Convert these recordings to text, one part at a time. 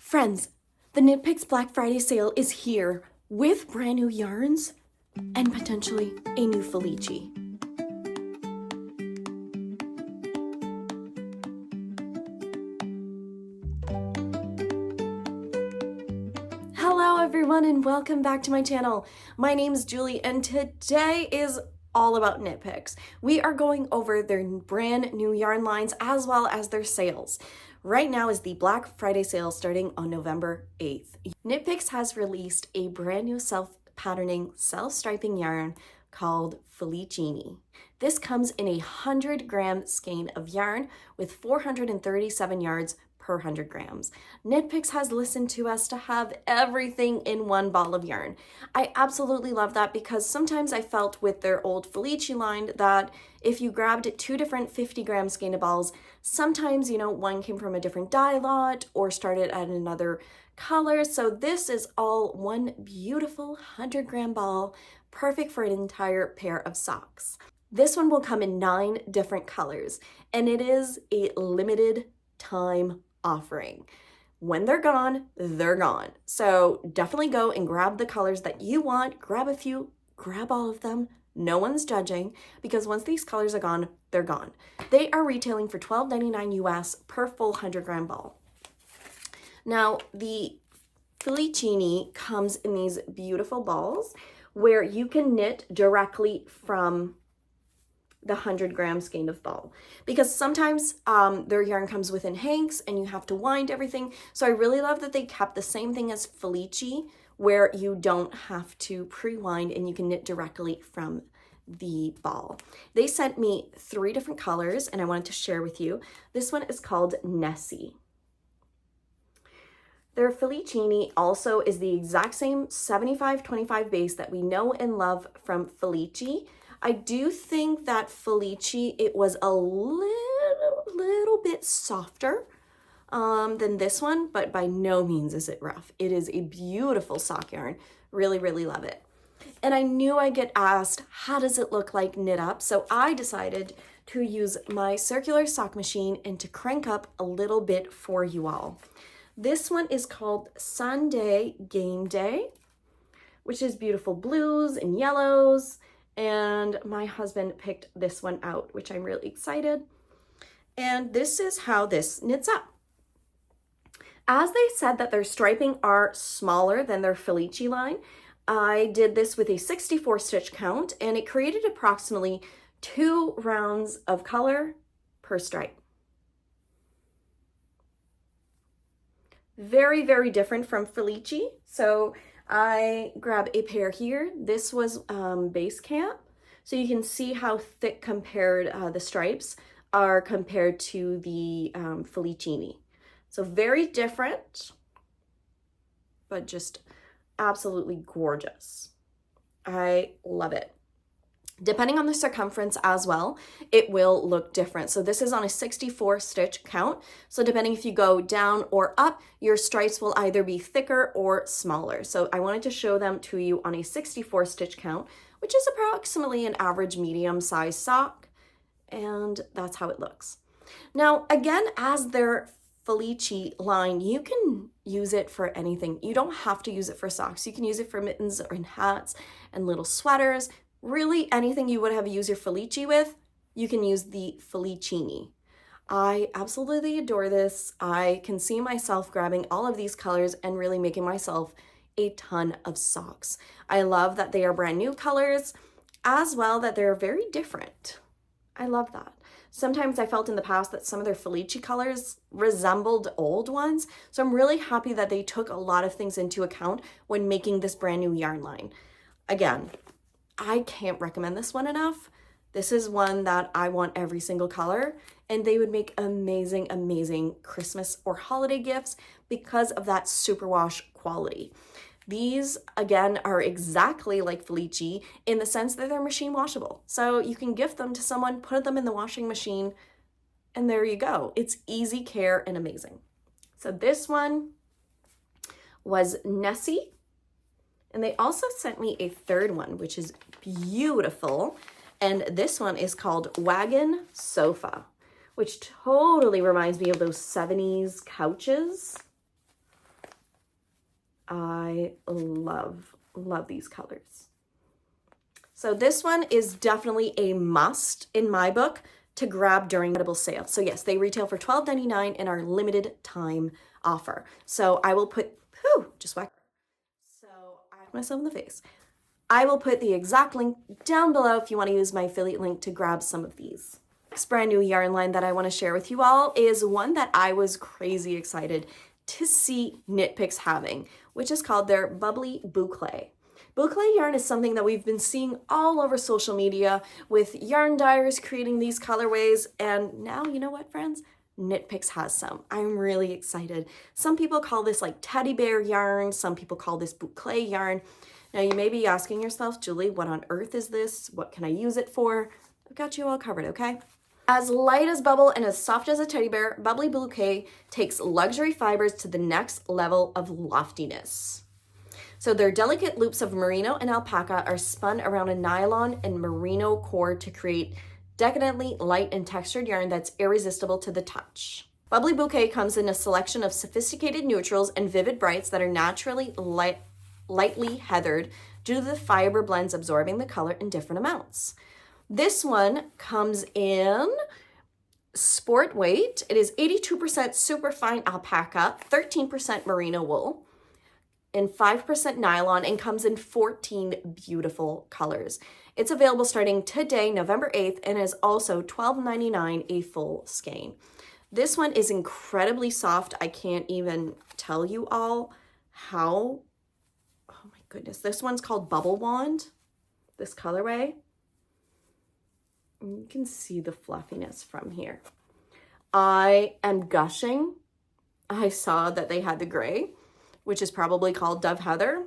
Friends, the Knit Picks Black Friday sale is here with brand new yarns and potentially a new Felici. Hello everyone and welcome back to my channel. My name is Julie and today is all about Knit Picks. We are going over their brand new yarn lines as well as their sales. Right now is the Black Friday sale starting on November 8th. Knit Picks has released a brand new self-patterning, self-striping yarn called FELICINI. This comes in a 100-gram skein of yarn with 437 yards per 100 grams. Knit Picks has listened to us to have everything in one ball of yarn. I absolutely love that because sometimes I felt with their old Felici line that if you grabbed two different 50-gram skein of balls, sometimes, one came from a different dye lot or started at another color. So this is all one beautiful 100-gram ball, perfect for an entire pair of socks. This one will come in 9 different colors, and it is a limited time offering. When they're gone, they're gone. So definitely go and grab the colors that you want, grab a few, grab all of them. No one's judging because once these colors are gone, they're gone. They are retailing for $12.99 US per full 100-gram ball. Now, the FELICINI comes in these beautiful balls where you can knit directly from the 100-gram skein of ball, because sometimes their yarn comes within hanks and you have to wind everything. So I really love that they kept the same thing as Felici, where you don't have to pre-wind and you can knit directly from the ball. They sent me 3 different colors and I wanted to share with you. This one is called Nessie. Their FELICINI also is the exact same 75-25 base that we know and love from Felici. I do think that Felici, it was a little bit softer than this one, but by no means is it rough. It is a beautiful sock yarn. Really, really love it. And I knew I'd get asked, how does it look like knit up? So I decided to use my circular sock machine and to crank up a little bit for you all. This one is called Sunday Game Day, which is beautiful blues and yellows. And my husband picked this one out, which I'm really excited. And this is how this knits up. As they said that their striping are smaller than their Felici line, I did this with a 64 stitch count and it created approximately 2 rounds of color per stripe. Very, very different from Felici. So I grab a pair here. This was base camp. So you can see how thick compared the stripes are compared to the FELICINI. So very different, but just absolutely gorgeous. I love it. Depending on the circumference as well, it will look different. So this is on a 64 stitch count. So depending if you go down or up, your stripes will either be thicker or smaller. So I wanted to show them to you on a 64 stitch count, which is approximately an average medium size sock. And that's how it looks. Now, again, as their Felici line, you can use it for anything. You don't have to use it for socks. You can use it for mittens and hats and little sweaters. Really, anything you would have used your Felici with, you can use the FELICINI. I absolutely adore this. I can see myself grabbing all of these colors and really making myself a ton of socks. I love that they are brand new colors, as well that they're very different. I love that. Sometimes I felt in the past that some of their Felici colors resembled old ones, so I'm really happy that they took a lot of things into account when making this brand new yarn line. Again, I can't recommend this one enough. This is one that I want every single color, and they would make amazing, amazing Christmas or holiday gifts because of that superwash quality. These, again, are exactly like Felici in the sense that they're machine washable. So you can gift them to someone, put them in the washing machine, and there you go. It's easy care and amazing. So this one was Nessie. And they also sent me a 3rd one, which is beautiful. And this one is called Wagon Sofa, which totally reminds me of those 70s couches. I love these colors. So this one is definitely a must in my book to grab during incredible sale. So yes, they retail for $12.99 in our limited time offer. So I will put, just whack. So I hit myself in the face. I will put the exact link down below if you want to use my affiliate link to grab some of these. Next brand new yarn line that I want to share with you all is one that I was crazy excited to see Knit Picks having, which is called their Bubbly BOUCLEA. BOUCLEA yarn is something that we've been seeing all over social media with yarn dyers creating these colorways, and now, you know what, friends? Knit Picks has some. I'm really excited. Some people call this like teddy bear yarn, some people call this BOUCLEA yarn. Now you may be asking yourself, Julie, what on earth is this? What can I use it for? I've got you all covered, okay? As light as bubble and as soft as a teddy bear, Bubbly BOUCLEA takes luxury fibers to the next level of loftiness. So their delicate loops of merino and alpaca are spun around a nylon and merino core to create decadently light and textured yarn that's irresistible to the touch. Bubbly BOUCLEA comes in a selection of sophisticated neutrals and vivid brights that are naturally lightly heathered due to the fiber blends absorbing the color in different amounts. This one comes in sport weight. It is 82% superfine alpaca, 13% merino wool, and 5% nylon, and comes in 14 beautiful colors. It's available starting today, November 8th, and is also $12.99 a full skein. This one is incredibly soft. I can't even tell you all how, oh my goodness. This one's called Bubble Wand, this colorway. You can see the fluffiness from here. I am gushing. I saw that they had the gray, which is probably called Dove Heather.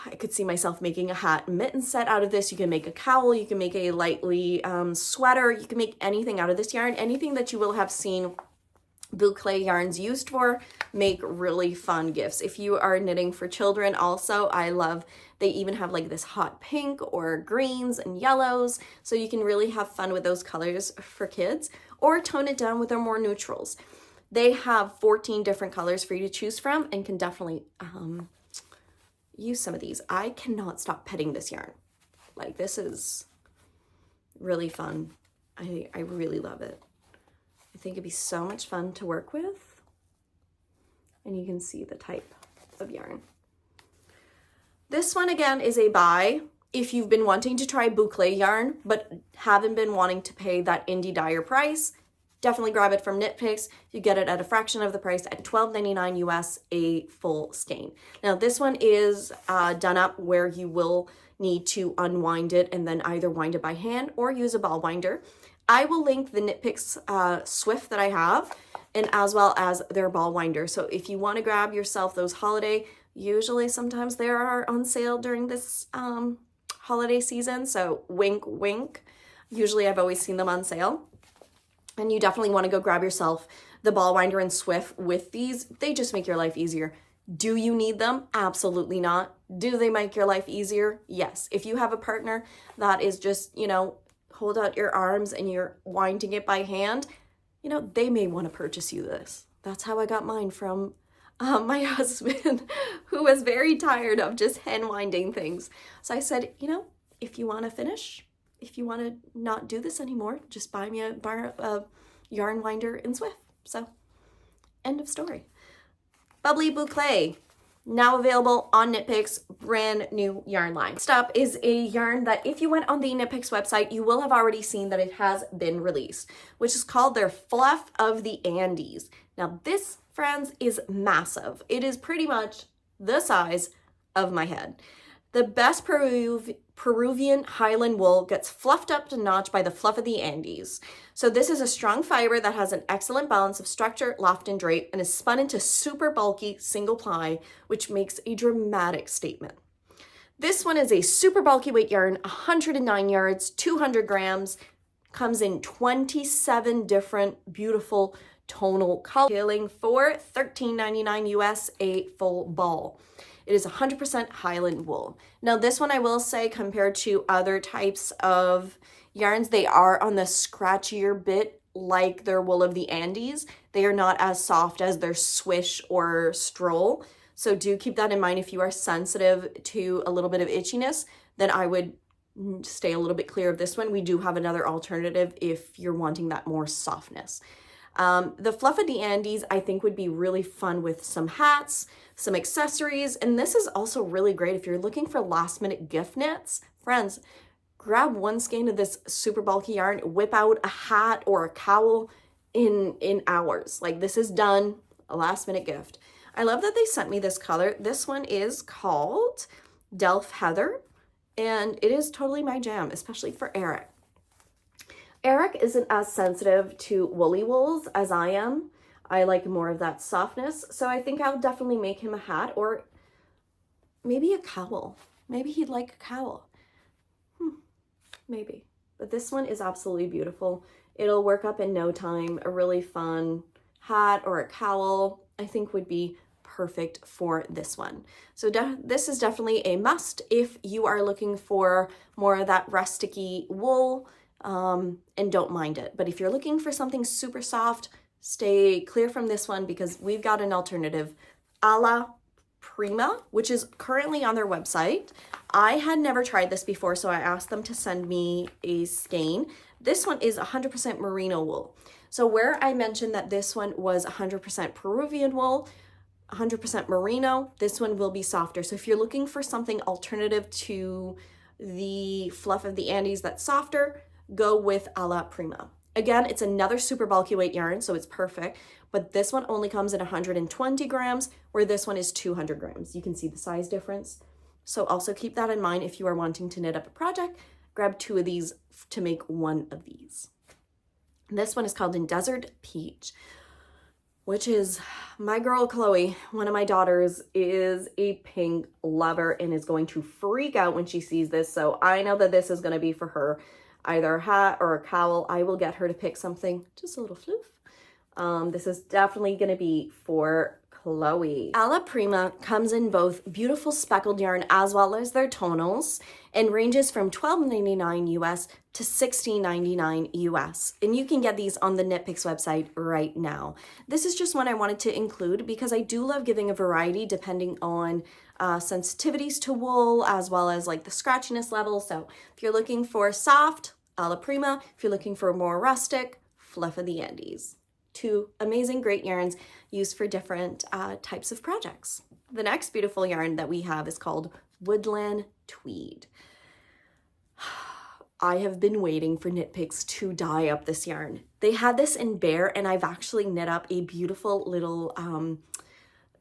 I could see myself making a hat and mitten set out of this. You can make a cowl, you can make a lightly sweater, you can make anything out of this yarn. Anything that you will have seen BOUCLEA yarns used for, make really fun gifts. If you are knitting for children also, I love, they even have like this hot pink or greens and yellows, so you can really have fun with those colors for kids, or tone it down with their more neutrals. They have 14 different colors for you to choose from and can definitely use some of these. I cannot stop petting this yarn. Like, this is really fun. I really love it. I think it'd be so much fun to work with. And you can see the type of yarn. This one again is a buy if you've been wanting to try BOUCLEA yarn but haven't been wanting to pay that indie dyer price. Definitely grab it from Knit Picks. You get it at a fraction of the price at $12.99 US a full skein. Now this one is done up where you will need to unwind it and then either wind it by hand or use a ball winder. I will link the Knit Picks Swift that I have, and as well as their ball winder. So if you want to grab yourself those holiday, usually sometimes they are on sale during this holiday season. So wink, wink. Usually I've always seen them on sale. And you definitely want to go grab yourself the ball winder and Swift with these. They just make your life easier. Do you need them? Absolutely not. Do they make your life easier? Yes. If you have a partner that is just, you know, hold out your arms and you're winding it by hand, you know, they may want to purchase you this. That's how I got mine from my husband, who was very tired of just hand winding things. So I said, you know, if you want to finish, if you want to not do this anymore, just buy me a yarn winder and Swift. So, end of story. Bubbly BOUCLEA, now available on Knit Picks, brand new yarn line. Next up is a yarn that if you went on the Knit Picks website, you will have already seen that it has been released, which is called their Fluff of the Andes. Now this, friends, is massive. It is pretty much the size of my head. The best Peruvian highland wool gets fluffed up to notch by the Fluff of the Andes. So this is a strong fiber that has an excellent balance of structure, loft, and drape, and is spun into super bulky single ply, which makes a dramatic statement. This one is a super bulky weight yarn, 109 yards, 200 grams, comes in 27 different beautiful tonal colors, retailing for $13.99 US a full ball. It is 100% Highland wool. Now this one I will say, compared to other types of yarns, they are on the scratchier bit like their wool of the Andes. They are not as soft as their Swish or Stroll. So do keep that in mind. If you are sensitive to a little bit of itchiness, then I would stay a little bit clear of this one. We do have another alternative if you're wanting that more softness. The Fluff of the Andes, I think, would be really fun with some hats, some accessories, and this is also really great if you're looking for last minute gift knits. Friends, grab one skein of this super bulky yarn, whip out a hat or a cowl in hours. Like, this is done, a last minute gift. I love that they sent me this color. This one is called Delph Heather, and it is totally my jam, especially for Eric. Eric isn't as sensitive to woolly wools as I am. I like more of that softness, so I think I'll definitely make him a hat or maybe a cowl. Maybe he'd like a cowl. Maybe. But this one is absolutely beautiful. It'll work up in no time. A really fun hat or a cowl, I think, would be perfect for this one. So this is definitely a must if you are looking for more of that rusticy wool, and don't mind it. But if you're looking for something super soft, stay clear from this one because we've got an alternative, Alo Prima, which is currently on their website. I had never tried this before, so I asked them to send me a skein. This one is 100% merino wool. So where I mentioned that this one was 100% Peruvian wool, 100% merino, this one will be softer. So if you're looking for something alternative to the Fluff of the Andes that's softer, go with Alo Prima. Again, it's another super bulky weight yarn, so it's perfect, but this one only comes in 120 grams, where this one is 200 grams. You can see the size difference. So also keep that in mind if you are wanting to knit up a project. Grab 2 of these to make 1 of these. This one is called In Desert Peach, which is my girl Chloe. One of my daughters is a pink lover and is going to freak out when she sees this, so I know that this is going to be for her. Either a hat or a cowl. I will get her to pick something, just a little floof. This is definitely going to be for Chloe. Alla Prima comes in both beautiful speckled yarn as well as their tonals and ranges from $12.99 US to $16.99 US. And you can get these on the Knit Picks website right now. This is just one I wanted to include because I do love giving a variety depending on sensitivities to wool as well as like the scratchiness level. So if you're looking for soft, Alla Prima. If you're looking for more rustic, Fluff of the Andes. 2 amazing, great yarns used for different types of projects. The next beautiful yarn that we have is called Woodland Tweed. I have been waiting for Knit Picks to dye up this yarn. They had this in Bare, and I've actually knit up a beautiful little,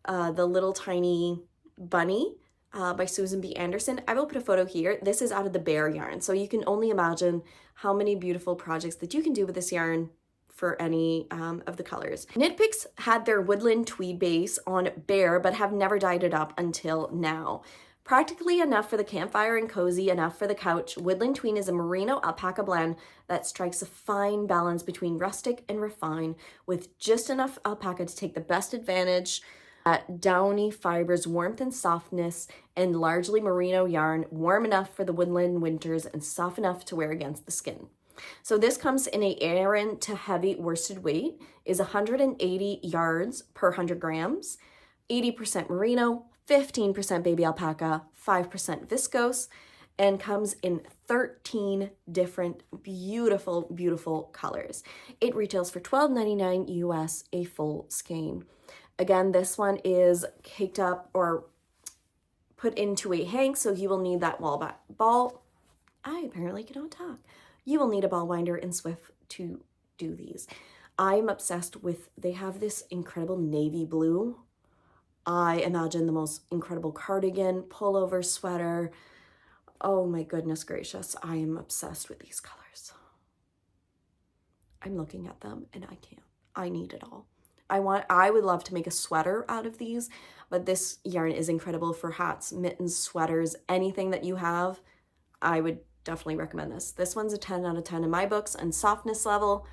the little tiny bunny by Susan B. Anderson. I will put a photo here. This is out of the Bare yarn, so you can only imagine how many beautiful projects that you can do with this yarn for any of the colors. Knit Picks had their Woodland Tweed base on Bare, but have never dyed it up until now. Practically enough for the campfire and cozy enough for the couch, Woodland Tweed is a merino alpaca blend that strikes a fine balance between rustic and refined, with just enough alpaca to take the best advantage at downy fibers, warmth and softness, and largely merino yarn, warm enough for the woodland winters and soft enough to wear against the skin. So this comes in a Aran to heavy worsted weight, is 180 yards per 100 grams, 80% merino, 15% baby alpaca, 5% viscose, and comes in 13 different beautiful, beautiful colors. It retails for $12.99 US a full skein. Again, this one is caked up or put into a hank, so you will need that I apparently cannot talk. You will need a ball winder and Swift to do these. I'm obsessed with, they have this incredible navy blue. I imagine the most incredible cardigan, pullover, sweater. Oh my goodness gracious, I am obsessed with these colors. I'm looking at them and I can't. I need it all. I would love to make a sweater out of these, but this yarn is incredible for hats, mittens, sweaters, anything that you have. I would definitely recommend this. This one's a 10 out of 10 in my books, and softness level,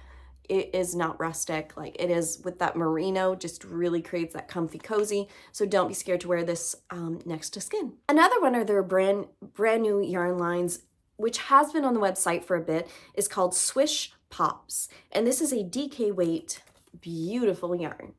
it is not rustic. Like, it is with that merino, just really creates that comfy cozy. So don't be scared to wear this next to skin. Another one of their brand new yarn lines, which has been on the website for a bit, is called Swish Pops. And this is a DK weight, beautiful yarn.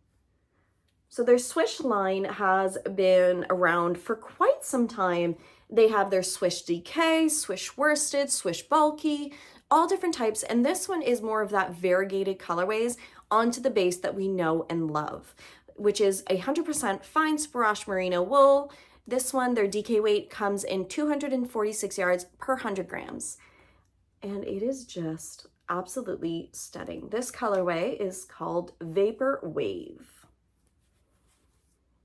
So their Swish line has been around for quite some time. Has been around for quite some time. They have their Swish DK, Swish Worsted, Swish Bulky, all different types. And this one is more of that variegated colorways onto the base that we know and love, which is 100% fine Sparash Merino wool. This one, their DK weight comes in 246 yards per 100 grams. And it is just absolutely stunning. This colorway is called Vapor Wave.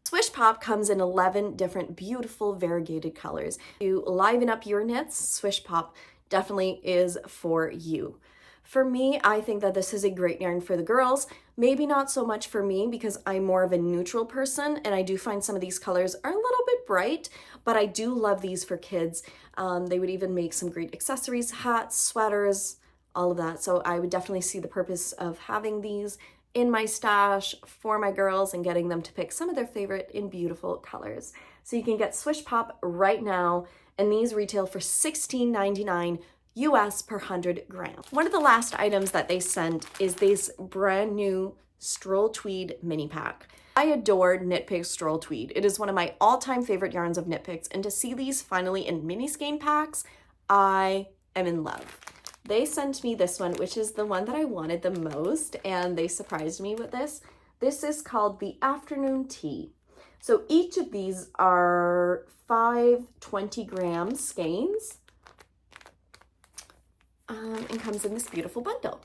Swish Pop comes in 11 different beautiful variegated colors. To liven up your knits, Swish Pop definitely is for you. For me, I think that this is a great yarn for the girls. Maybe not so much for me because I'm more of a neutral person, and I do find some of these colors are a little bit bright, but I do love these for kids. They would even make some great accessories, hats, sweaters, all of that. So I would definitely see the purpose of having these in my stash for my girls and getting them to pick some of their favorite in beautiful colors. So you can get Swish Pop right now, and these retail for $16.99 US per 100 grams. One of the last items that they sent is this brand new Stroll Tweed mini pack. I adore Knit Picks Stroll Tweed. It is one of my all-time favorite yarns of Knit Picks, and to see these finally in mini skein packs, I am in love. They sent me this one, which is the one that I wanted the most, and they surprised me with this. This is called the Afternoon Tea. So each of these are 5 20-gram skeins, and comes in this beautiful bundle.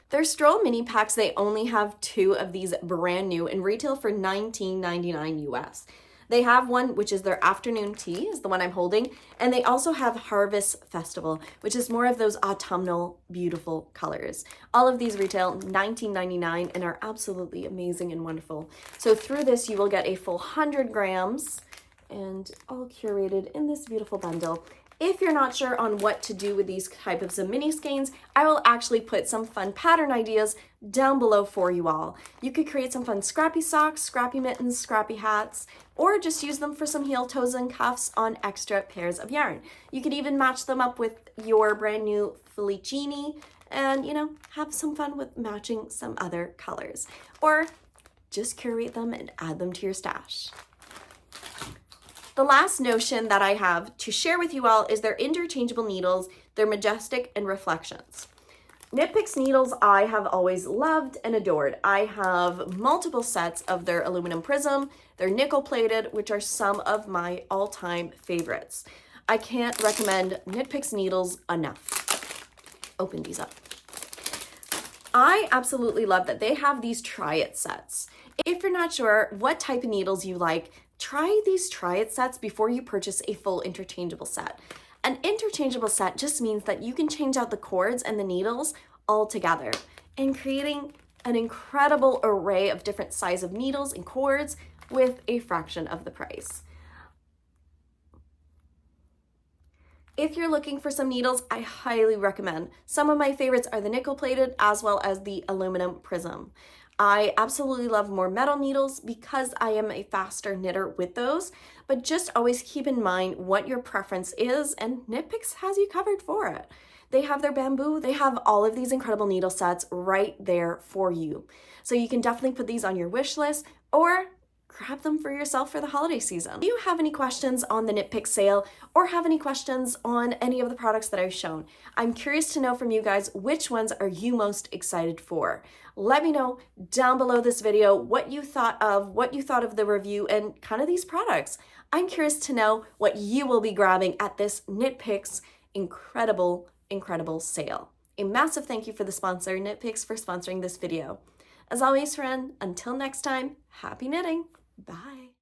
Their Stroll mini packs, they only have 2 of these brand new and retail for $19.99 US. They have one, which is their Afternoon Tea, is the one I'm holding. And they also have Harvest Festival, which is more of those autumnal, beautiful colors. All of these retail $19.99 and are absolutely amazing and wonderful. So through this, you will get a full 100 grams and all curated in this beautiful bundle. If you're not sure on what to do with these types of mini skeins, I will actually put some fun pattern ideas down below for you all. You could create some fun scrappy socks, scrappy mittens, scrappy hats, or just use them for some heel toes and cuffs on extra pairs of yarn. You could even match them up with your brand new Felicini and, you know, have some fun with matching some other colors. Or just curate them and add them to your stash. The last notion that I have to share with you all is their interchangeable needles, their Majestic and Reflections. Knit Picks needles I have always loved and adored. I have multiple sets of their aluminum prism, their nickel plated, which are some of my all-time favorites. I can't recommend Knit Picks needles enough. Open these up. I absolutely love that they have these try it sets. If you're not sure what type of needles you like, try these try it sets before you purchase a full interchangeable set. An interchangeable set just means that you can change out the cords and the needles all together, and creating an incredible array of different size of needles and cords with a fraction of the price. If you're looking for some needles, I highly recommend. Some of my favorites are the nickel plated as well as the aluminum prism. I absolutely love more metal needles because I am a faster knitter with those, but just always keep in mind what your preference is, and Knit Picks has you covered for it. They have their bamboo, they have all of these incredible needle sets right there for you. So you can definitely put these on your wish list or grab them for yourself for the holiday season. Do you have any questions on the Knit Picks sale or have any questions on any of the products that I've shown? I'm curious to know from you guys, which ones are you most excited for? Let me know down below this video what you thought of the review and kind of these products. I'm curious to know what you will be grabbing at this Knit Picks incredible sale. A massive thank you for the sponsor, Knit Picks, for sponsoring this video. As always, friend, until next time, happy knitting. Bye.